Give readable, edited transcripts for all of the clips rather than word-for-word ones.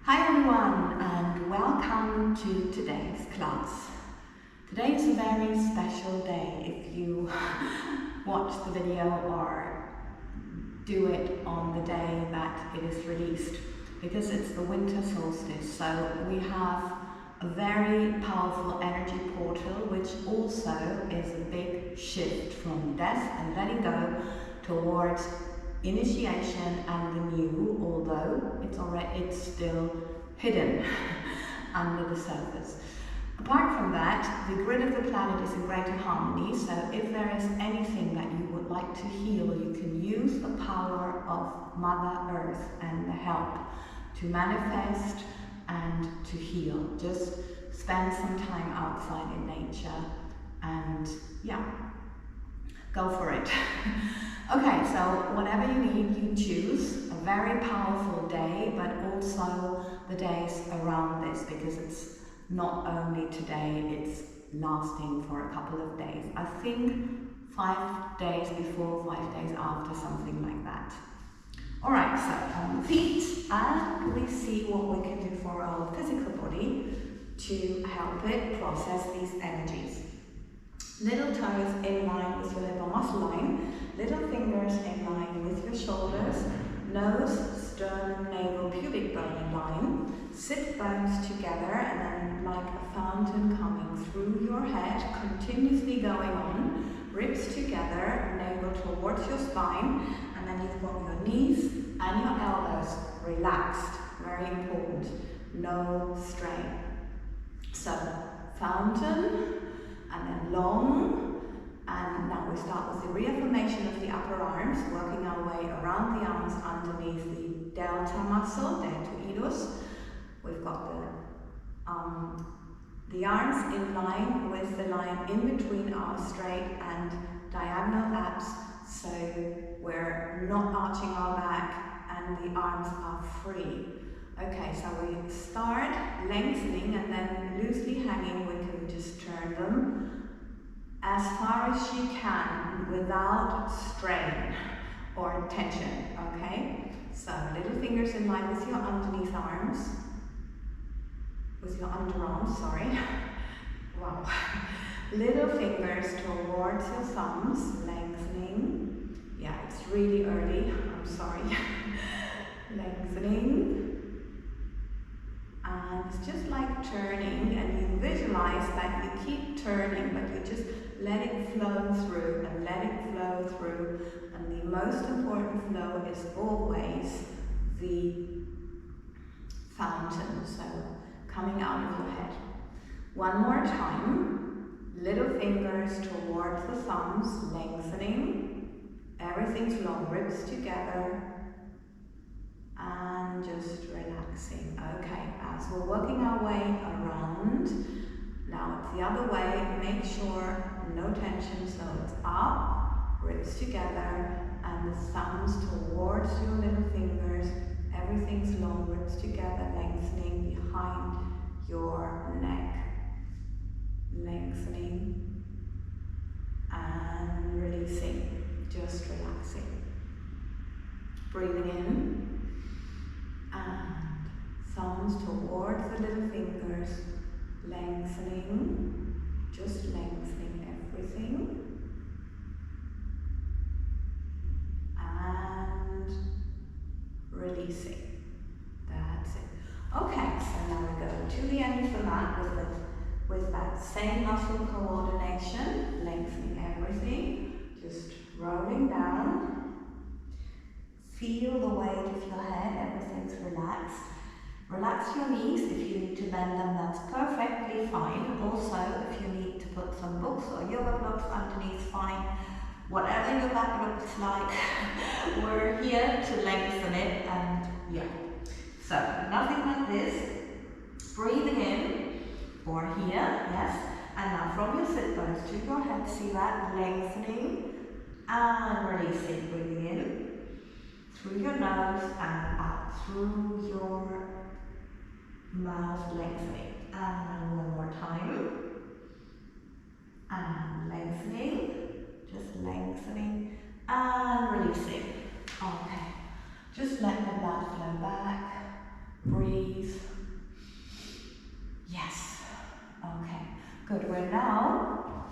Hi everyone and welcome to today's class. Today is a very special day if you watch the video or do it on the day that it is released, because it's the winter solstice. So we have a very powerful energy portal, which also is a big shift from death and letting go towards initiation and the new, although it's still hidden under the surface. Apart from that, the grid of the planet is in greater harmony, so if there is anything that you would like to heal, you can use the power of Mother Earth and the help to manifest and to heal. Just spend some time outside in nature and go for it. Okay, so whatever you need, you choose a very powerful day, but also the days around this, because it's not only today, it's lasting for a couple of days. I think 5 days before, 5 days after, something like that. Alright, so on the feet, and we see what we can do for our physical body to help it process these energies. Little toes in line with your hip or muscle line, little fingers in line with your shoulders, nose, sternum, navel, pubic bone in line, sit bones together, and then like a fountain coming through your head, continuously going on, ribs together, navel towards your spine, and then you've got your knees and your elbows relaxed, very important, no strain. So, fountain, and then long, and now we start with the reaffirmation of the upper arms, working our way around the arms underneath the delta muscle, deltoidus. We've got the arms in line with the line in between our straight and diagonal abs, so we're not arching our back and the arms are free. Okay, so we start lengthening and then loosely hanging, we can just turn them as far as you can without strain or tension, okay? So little fingers in line with your underneath arms, with your underarms, sorry. Wow. Little fingers towards your thumbs, lengthening. Yeah, it's really early, I'm sorry. Lengthening. And it's just like turning, and you visualize that you keep turning, but you just let it flow through and let it flow through. And the most important flow is always the fountain, so coming out of your head. One more time, little fingers towards the thumbs, lengthening. Everything's long, ribs together. And just relaxing. Okay, as we're working our way around, now it's the other way, make sure no tension, so it's up, ribs together, and the thumbs towards your little fingers, everything's long, ribs together, lengthening behind your neck, lengthening, and releasing, just relaxing. Breathing in, and thumbs towards the little fingers, lengthening, just lengthening everything, and releasing. That's it. Okay, so now we go to the end of the mat with that same muscle coordination, lengthening everything, just rolling down. Feel the weight of your head, everything's relaxed. Relax your knees. If you need to bend them, that's perfectly fine. Also, if you need to put some books or yoga blocks underneath, fine. Whatever your back looks like, we're here to lengthen it, and yeah. So, nothing like this. Breathing in, or here, yes. And now from your sit bones to your head, see that? Lengthening and releasing. Breathing in. Through your nose and out through your mouth, lengthening. And one more time. And lengthening, just lengthening and releasing. Okay, just let the blood flow back, Breathe. Yes. Okay, good. We're now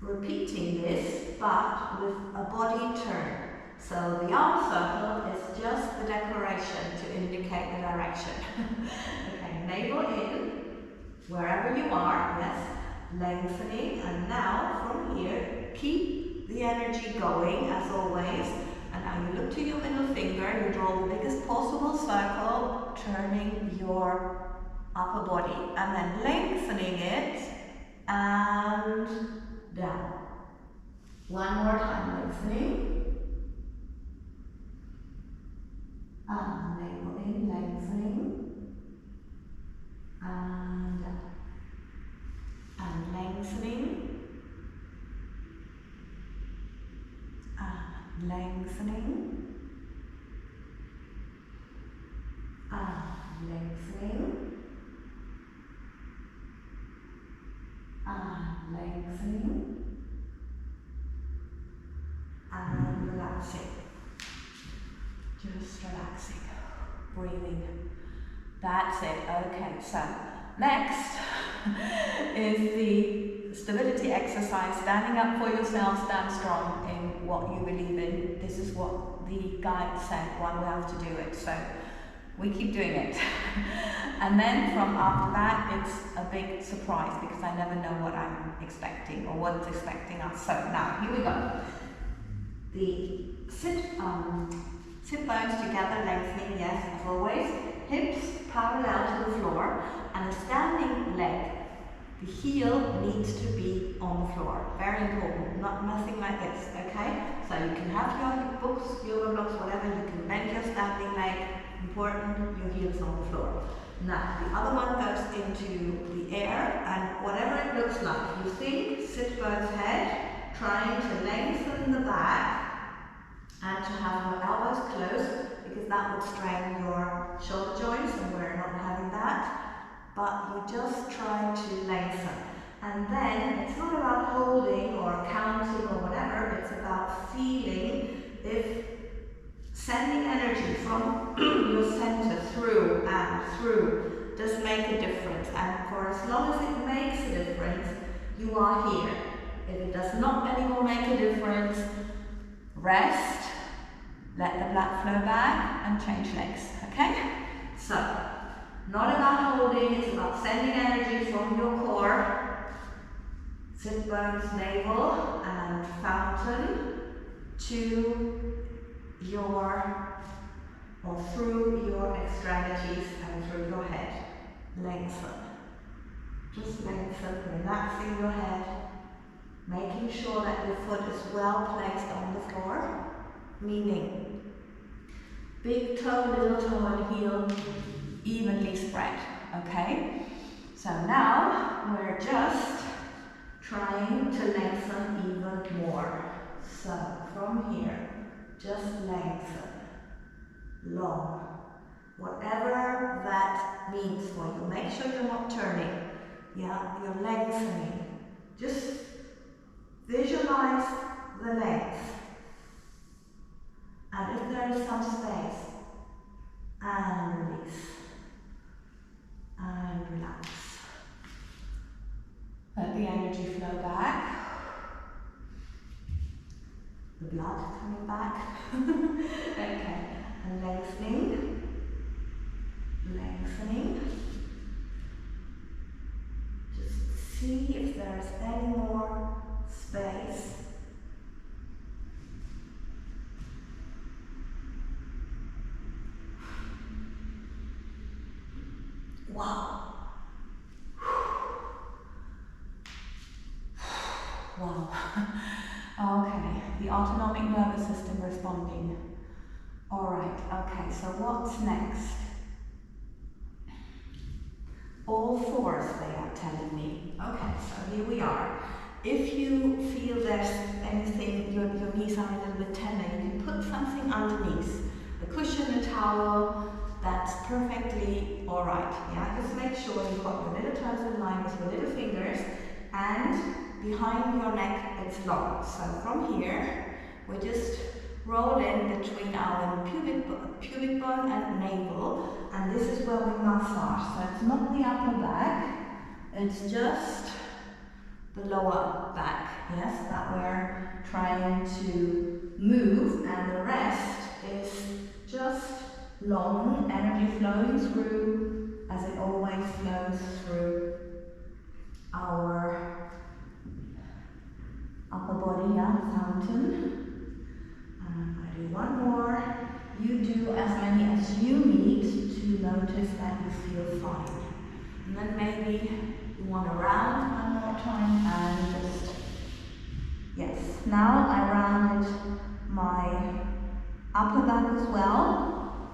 repeating this, but with a body turn. So the arm circle is just the declaration to indicate the direction. Okay, navel in, wherever you are, yes, lengthening, and now from here, keep the energy going as always, and now you look to your middle finger, you draw the biggest possible circle, turning your upper body, and then lengthening it, and down. One more time, lengthening. Navel in, lengthening, and lengthening, and lengthening, and lengthening, and lengthening, and relaxing. Just relaxing, breathing. That's it. Okay, so next is the stability exercise. Standing up for yourself, stand strong in what you believe in. This is what the guide said, why we have to do it. So we keep doing it. And then from after that, it's a big surprise because I never know what I'm expecting or what's expecting us. So now, here we go. The sit bones together, lengthening, yes, as always. Hips parallel to the floor, and a standing leg. The heel needs to be on the floor. Very important. Nothing like this, okay? So you can have your books, yoga blocks, whatever. You can bend your standing leg. Important, your heel's on the floor. Now, the other one goes into the air, and whatever it looks like. You think, sit both head, trying to lengthen the back, and to have your elbows close, because that would strain your shoulder joints, and we're not having that. But you just try to lengthen. And then it's not about holding or counting or whatever, it's about feeling if sending energy from your center through and through does make a difference. And for as long as it makes a difference, you are here. If it does not anymore make a difference, rest, let the blood flow back, and change legs, okay? So, not about holding, it's about sending energy from your core, sit bones, navel, and fountain to your, or through your extremities and through your head. Lengthen. Just lengthen, relaxing your head, making sure that your foot is well placed on the floor. Meaning, big toe, little toe, and heel evenly spread, okay? So now, we're just trying to lengthen even more. So, from here, just lengthen, long, whatever that means for you. Make sure you're not turning, yeah? You're lengthening. Just visualize the length. And if there is some space, and release, and relax. Let the energy flow back. The blood coming back. Okay, and lengthening, lengthening. Just see if there is any more space. Wow. Wow. Okay, the autonomic nervous system responding. Alright, okay, so what's next? All fours, they are telling me. Okay, so here we are. If you feel there's anything, your knees are a little bit tender, you can put something underneath. A cushion, a towel, that's perfectly alright. Yeah, just make sure you've got your little toes in line with your little fingers, and behind your neck it's long. So from here, we're just roll in between our pubic bone and navel, and this is where we massage. So it's not the upper back, it's just the lower back, yes, that we're trying to move, and the rest is just long energy flowing through, as it always flows through our upper body, fountain. And I do one more. You do as many as you need to notice that you feel fine. And then maybe you want to round one more time and just, yes. Now I rounded my upper back as well,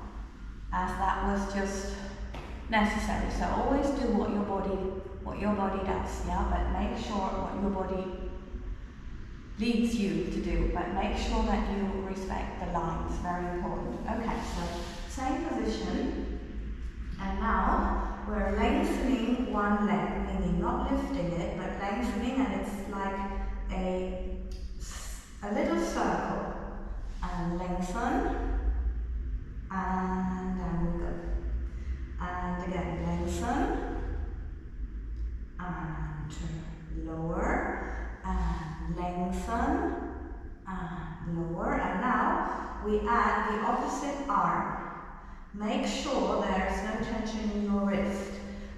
as that was just necessary. So always do what your body does, yeah, but make sure what your body leads you to do, but make sure that you respect the lines, very important. Okay, so same position, and now we're lengthening one leg, meaning not lifting it, but lengthening, and it's like a little circle, and lengthen, and down we go, and again lengthen, and lower, and lengthen, and lower, and now we add the opposite arm. Make sure there's no tension in your wrist,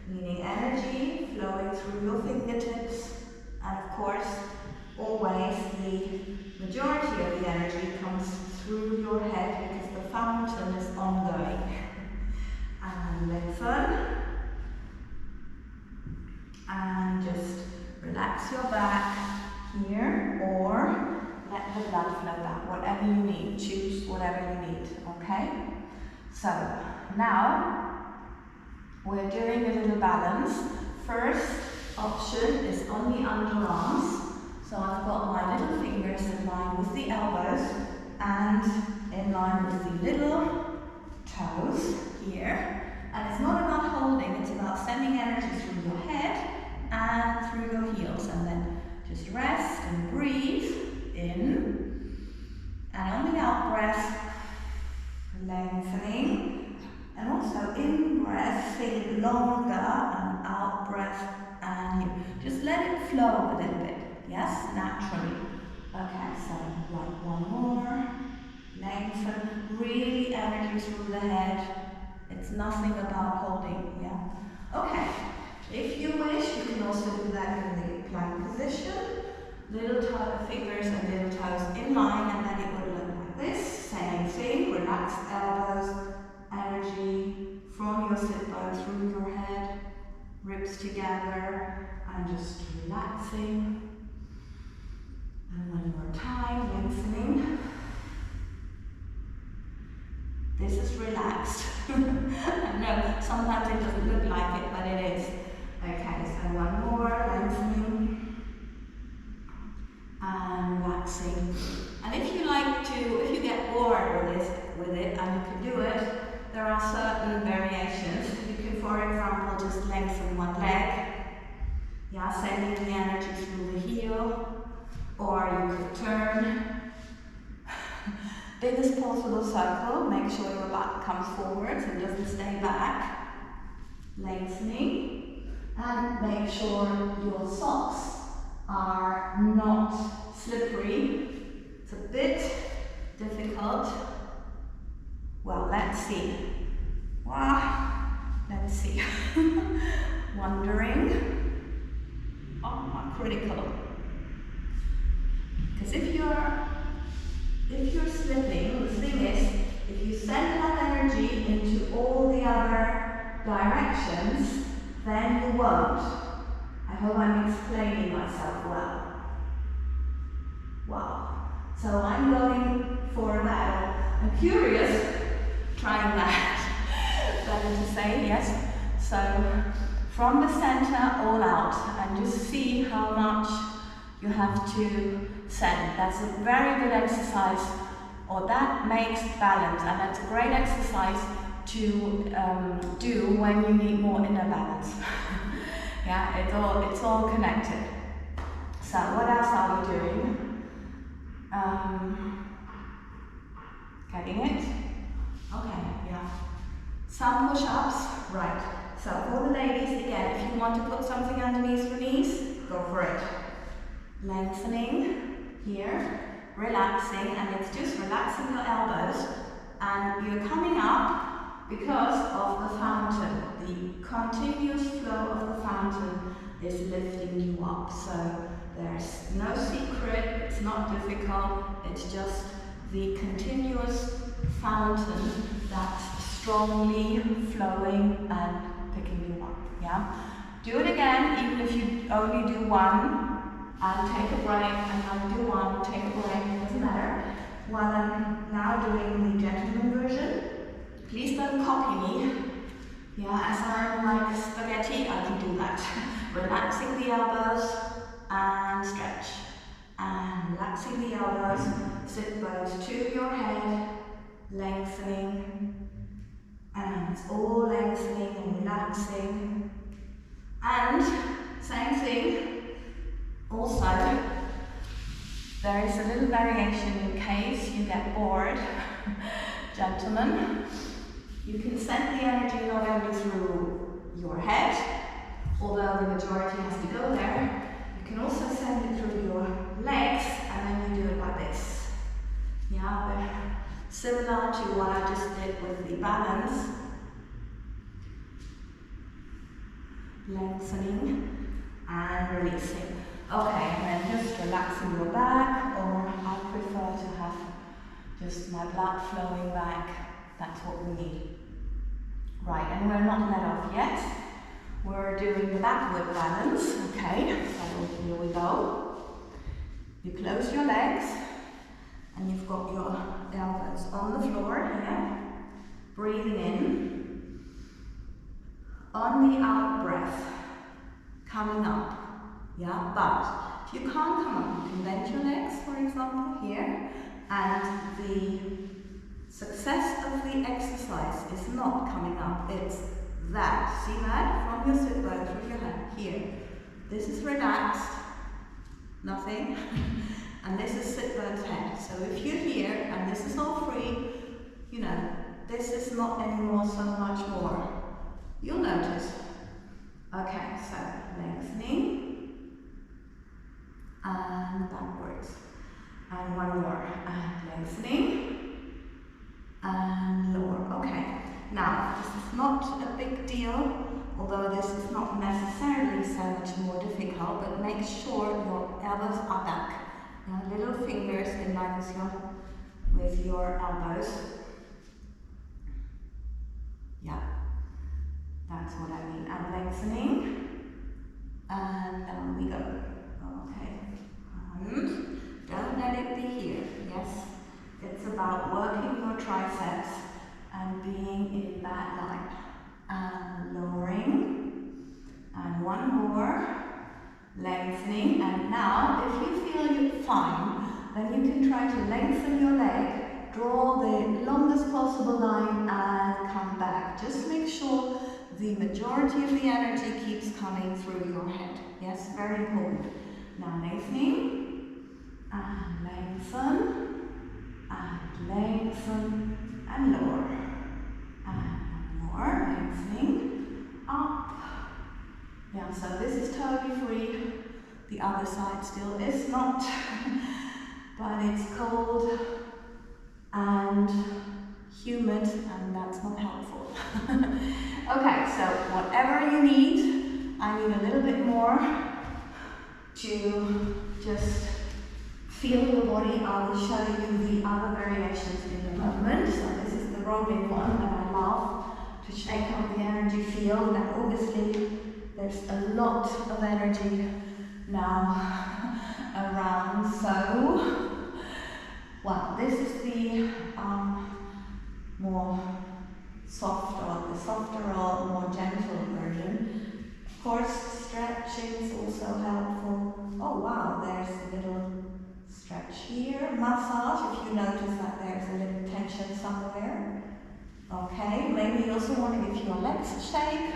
meaning energy flowing through your fingertips, and of course always the majority of the energy comes through your head because the fountain is ongoing. And lengthen, and just relax your back here, or let the blood flow back, whatever you need, choose whatever you need, okay? So now we're doing a little balance. First option is on the underarms. So I've got my little fingers in line with the elbows and in line with the little toes here. And it's not about holding, it's about sending energy through your head and through your heels. And then just rest and breathe in. And on the out breath, lengthening. And also in breath, think longer, and out breath, and you. Just let it flow a little bit. Yes, naturally. Okay, so like one more. Lengthen, really energy through the head. It's nothing about holding, yeah? Okay, if you wish, you can also do that in the plank position. Little toe fingers and little toes in line, and then it would look like this. Same thing, relaxed elbows, energy from your sit bone through your head, ribs together, and just relaxing. And one more time, lengthening. This is relaxed. I know, sometimes it doesn't look like it, but it is. Okay, so one more, lengthening. And relaxing. And if you like to, if you get bored with it, and you can do it, there are certain variations. You can, for example, just lengthen one leg. Yeah, sending the energy through the heel. Or you could turn. Biggest possible circle, make sure your back comes forwards and doesn't stay back. Lengthening. And make sure your socks are not slippery. It's a bit difficult. Well, let's see. Wow, let's see. Wondering. Oh, critical. Because if you're slipping, the thing is, if you send that energy into all the other directions, then you won't. I hope I'm explaining myself well. Wow. So I'm going for that. I'm curious, trying that. Better to say, yes. So from the center, all out, and just see how much you have to send. That's a very good exercise, or that makes balance, and that's a great exercise to do when you need more inner balance. Yeah, it's all connected. So what else are we doing? Getting it? Okay, yeah. Some push-ups, right. So for the ladies, again, if you want to put something underneath your knees, go for it. Lengthening here, relaxing, and it's just relaxing your elbows. And you're coming up because of the fountain. The continuous flow of the fountain is lifting you up. So there's no secret, it's not difficult, it's just the continuous fountain that's strongly flowing and picking you up, yeah? Do it again, even if you only do one, and take a break, and I'll do one, take a break, doesn't matter. While I'm now doing the gentleman version, please don't copy me. Yeah, as I'm like spaghetti, I can do that. Relaxing the elbows and stretch. And relaxing the elbows, sit bones to your head, lengthening. And it's all lengthening and relaxing. And same thing. Also, there is a little variation in case you get bored. Gentlemen, you can send the energy not only through your head, although the majority has to go there. You can also send it through your legs, and then you do it like this. Yeah, similar to what I just did with the balance. Lengthening and releasing. Okay, and then just relaxing your back, or I prefer to have just my blood flowing back. That's what we need. Right, and we're not let off yet. We're doing the backward balance. Okay, so here we go. You close your legs, and you've got your elbows on the floor here. Breathing in. On the out breath, coming up. Yeah, but if you can't come up, you can bend your legs, for example, here, and the success of the exercise is not coming up, it's that. See that? From your sit bone through your head, here. This is relaxed, nothing, and this is sit bone's head. So if you're here, and this is all free, you know, this is not anymore so much more. You'll notice. Okay, so lengthening. And backwards, and one more, and lengthening, and lower. Okay, now this is not a big deal, although this is not necessarily so much more difficult, but make sure your elbows are back. Now, little fingers in line with your elbows. Yeah, that's what I mean. And lengthening, and down we go. Okay. Don't let it be here, yes? It's about working your triceps and being in that line. And lowering. And one more. Lengthening. And now, if you feel you're fine, then you can try to lengthen your leg, draw the longest possible line, and come back. Just make sure the majority of the energy keeps coming through your head. Yes, very important. Now lengthening. And lengthen, and lengthen, and lower, and more, lengthening, up. Yeah, so this is totally free. The other side still is not, but it's cold and humid, and that's not helpful. Okay, so whatever you need, I need a little bit more to just feel your body. I will show you the other variations in a moment. So this is the rolling one that I love to shake up the energy field, and obviously there's a lot of energy now around. So, well, this is the more soft, or the softer or more gentle version. Of course, stretching is also helpful. Oh wow, there's a little stretch here. Massage, if you notice that there's a little tension somewhere. Okay, maybe you also want to give your legs a shake,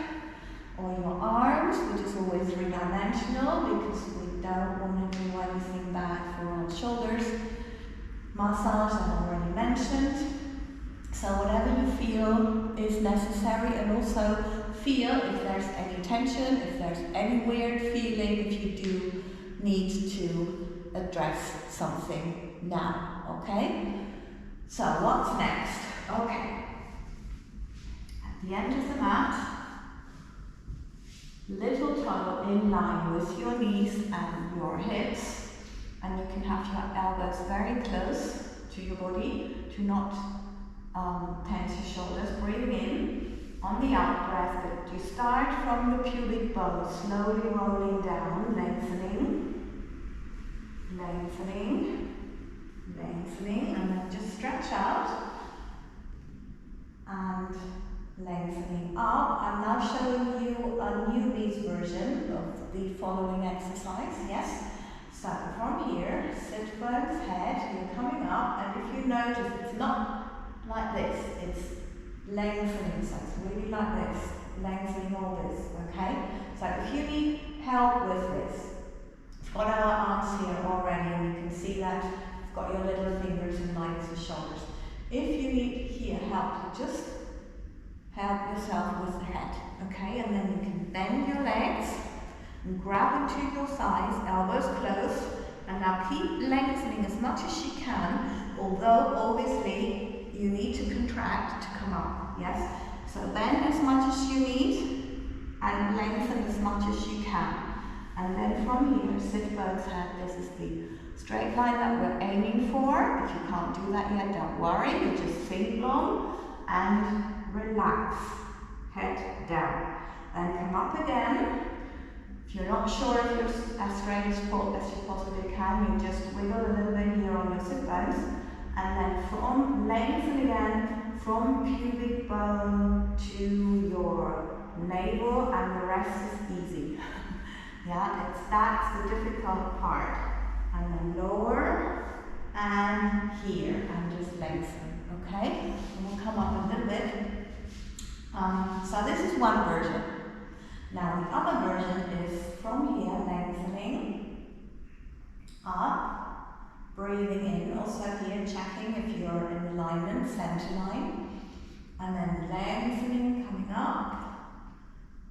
or your arms, which is always three-dimensional, because we don't want to do anything bad for our shoulders. Massage, I've already mentioned. So whatever you feel is necessary, and also feel if there's any tension, if there's any weird feeling, if you do need to address something now, okay? So what's next? Okay. At the end of the mat, little toe in line with your knees and your hips, and you can have your elbows very close to your body to not tense your shoulders. Breathing in on the out breath, but you start from the pubic bone, slowly rolling down, lengthening, lengthening, lengthening, and then just stretch out and lengthening up. I'm now showing you a newbees version of the following exercise, yes? So from here, sit bones head, you're coming up, and if you notice, it's not like this, it's lengthening, so it's really like this, lengthening all this, okay? So if you need help with this, we've got our arms here already, and you can see that you've got your little fingers in line with your shoulders. If you need here help, you just help yourself with the head, okay? And then you can bend your legs and grab into your thighs, elbows close, and now keep lengthening as much as you can, although obviously you need to contract to come up, yes? So bend as much as you need and lengthen as much as you can. And then from here, sit bones head, this is the straight line that we're aiming for. If you can't do that yet, don't worry, you just think long and relax, head down. Then come up again. If you're not sure if you're as straight as you possibly can, you just wiggle a little bit here on your sit bones. And then from lengthen again, from pubic bone to your navel, and the rest is easy. Yeah, that's the difficult part. And then lower, and here, and just lengthen, okay? And we'll come up a little bit. So this is one version. Now the other version is from here, lengthening, up, breathing in, also here checking if you're in alignment, center line, and then lengthening, coming up.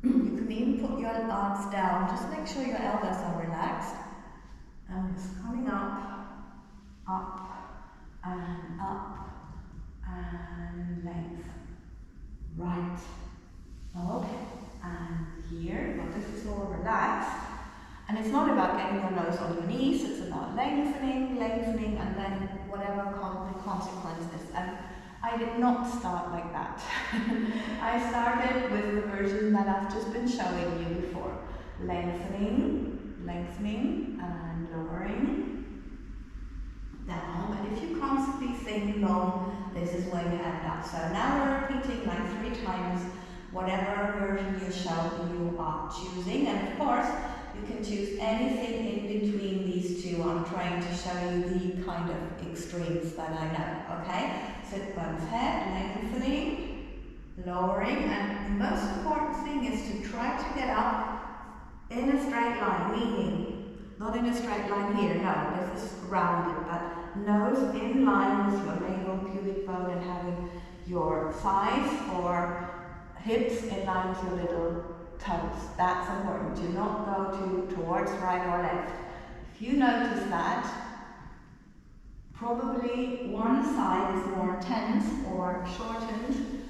You can even put your arms down, just make sure your elbows are relaxed, and just coming up, and lengthen. Right. Okay. And here, well, this is more relaxed. And it's not about getting your nose on your knees, it's about lengthening, lengthening, and then whatever the consequence is. And I did not start like that. I started with the version that I've just been showing you before. Lengthening, lengthening, and lowering, down. But if you constantly think long, this is where you end up. So now we're repeating like 3 times whatever version you are choosing, and of course you can choose anything in between these two. I'm trying to show you the kind of extremes that I know, okay? Sit bones head, lengthening, lowering, and the most important thing is to try to get up in a straight line, meaning not in a straight line here, no, this is rounded, but nose in line with your navel, pubic bone, and having your thighs or hips in line with your little toes. That's important. Do not go towards right or left. If you notice that, probably one side is more tense or shortened,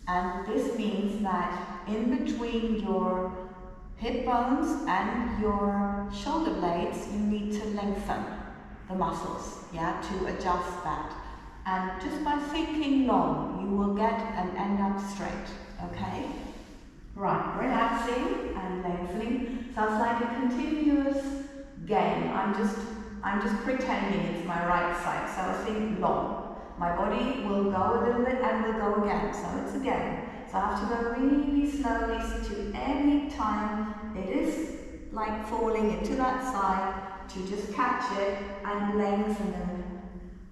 and this means that in between your hip bones and your shoulder blades, you need to lengthen the muscles, yeah, to adjust that. And just by thinking long, you will get and end up straight. Okay? Right, relaxing and lengthening. Sounds like a continuous game. I'm just pretending it's my right side. So I think long. My body will go a little bit and will go again. So it's a game. So I have to go really slowly to any time it is like falling into that side, to just catch it and lengthen them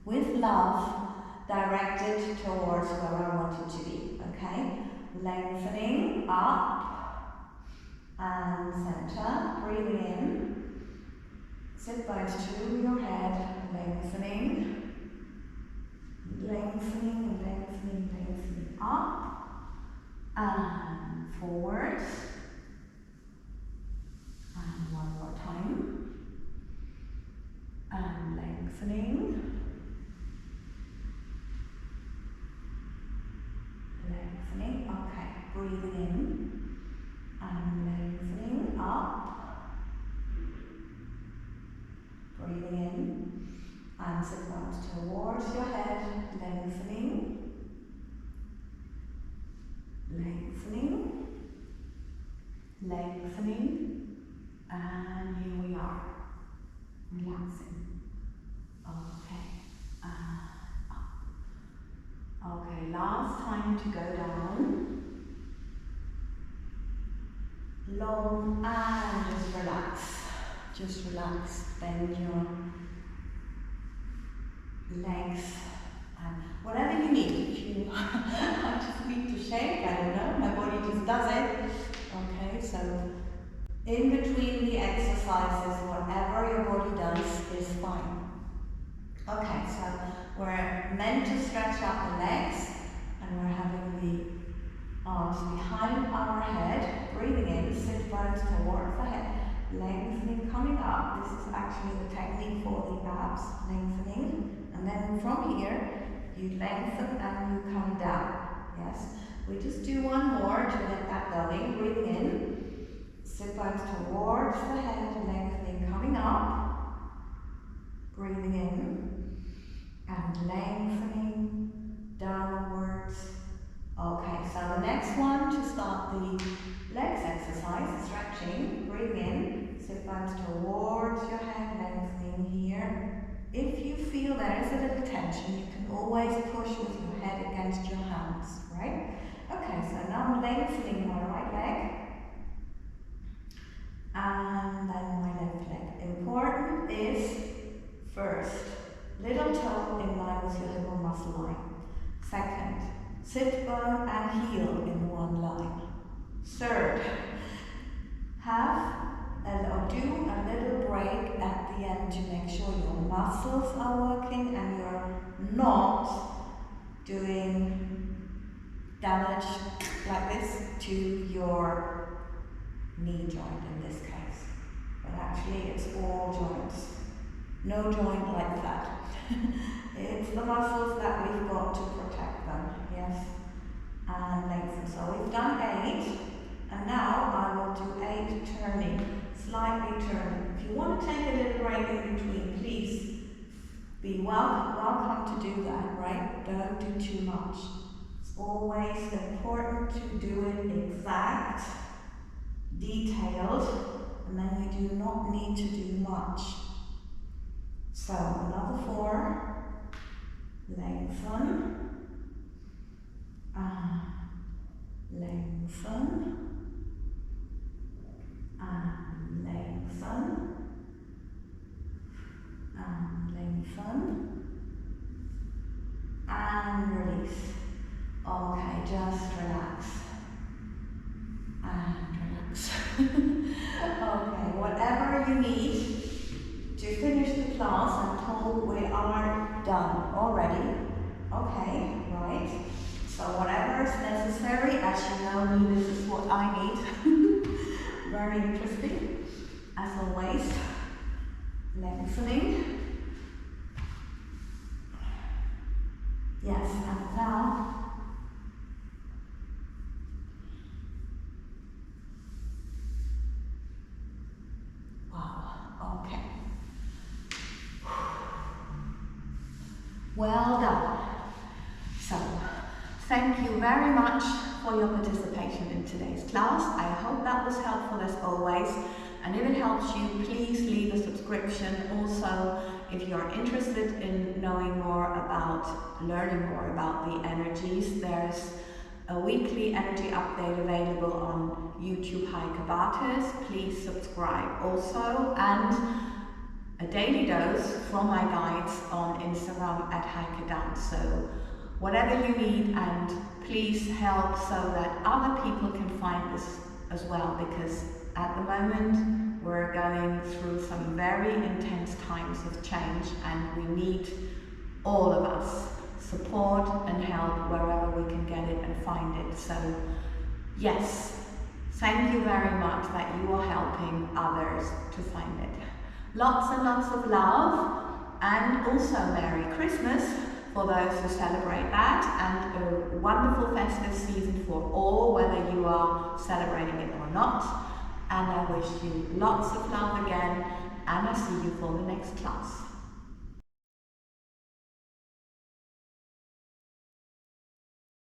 with love, directed towards where I want it to be. Okay? Lengthening up and center, breathing in, sit bones to your head, lengthening, lengthening, lengthening, lengthening. downwards. And one more time. And lengthening. Lengthening, okay, breathing in. And lengthening up. Breathing in. And sit bones towards your head, lengthening. Lengthening. Lengthening. And here we are. Relaxing. Okay. Up. Okay, last time to go down. Long and just relax. Just relax. Bend your legs and whatever you need. If you I just need to shake, I don't know, my body just does it. Okay, so in between the exercises, whatever your body does is fine. Okay, so we're meant to stretch out the legs and we're having the arms behind our head, breathing in, sit bones towards the head, lengthening, coming up. This is actually the technique for the abs, lengthening. And then from here, you lengthen and you come down. Yes, we just do one more to get that going. Breathing in, sit bones towards the head, lengthening, coming up. Breathing in and lengthening downwards. Okay, so the next one to start the legs exercise, stretching. Breathing in, sit bones towards your head, lengthening here. If you feel there is a little tension, you can always push with your head against your hands, right? Okay, so now I'm lengthening my right leg. And then my left leg. Important is, first, little toe in line with your hip or muscle line. Second, sit bone and heel in one line. Third, do a little break at the end to make sure your muscles are working and you're not doing damage like this to your knee joint in this case. But actually it's all joints. No joint like that. It's the muscles that we've got to protect them, yes? And lengthen. So we've done 8, and now I will do 8 turning, slightly turning. If you want to take a little break in between, please be welcome to do that, right? Don't do too much. It's always important to do it exact, detailed, and then you do not need to do much. So another 4, lengthen, lengthen, and lengthen, and lengthen, and release. Okay, just relax, and relax. Okay, whatever you need to finish the class, I'm told we are done already. Okay, right. So whatever is necessary, as you know me, this is what I need. Very interesting, as always. Lengthening. Yes, and now wow, okay. Well done. So, thank you very much for your participation in today's class. I hope that was helpful as always. And if it helps you, please leave a subscription. Also, if you're interested in knowing more about, learning more about the energies, there's a weekly energy update available on YouTube Kabatas. Please subscribe also. And a daily dose from my guides on Instagram at @HikeItDown. So whatever you need, and please help so that other people can find this as well, because at the moment we're going through some very intense times of change and we need all of us support and help wherever we can get it and find it. So yes, Thank you very much that you are helping others to find it. Lots and lots of love, and also Merry Christmas for those who celebrate that, and a wonderful festive season for all, whether you are celebrating it or not. And I wish you lots of love again, and I see you for the next class.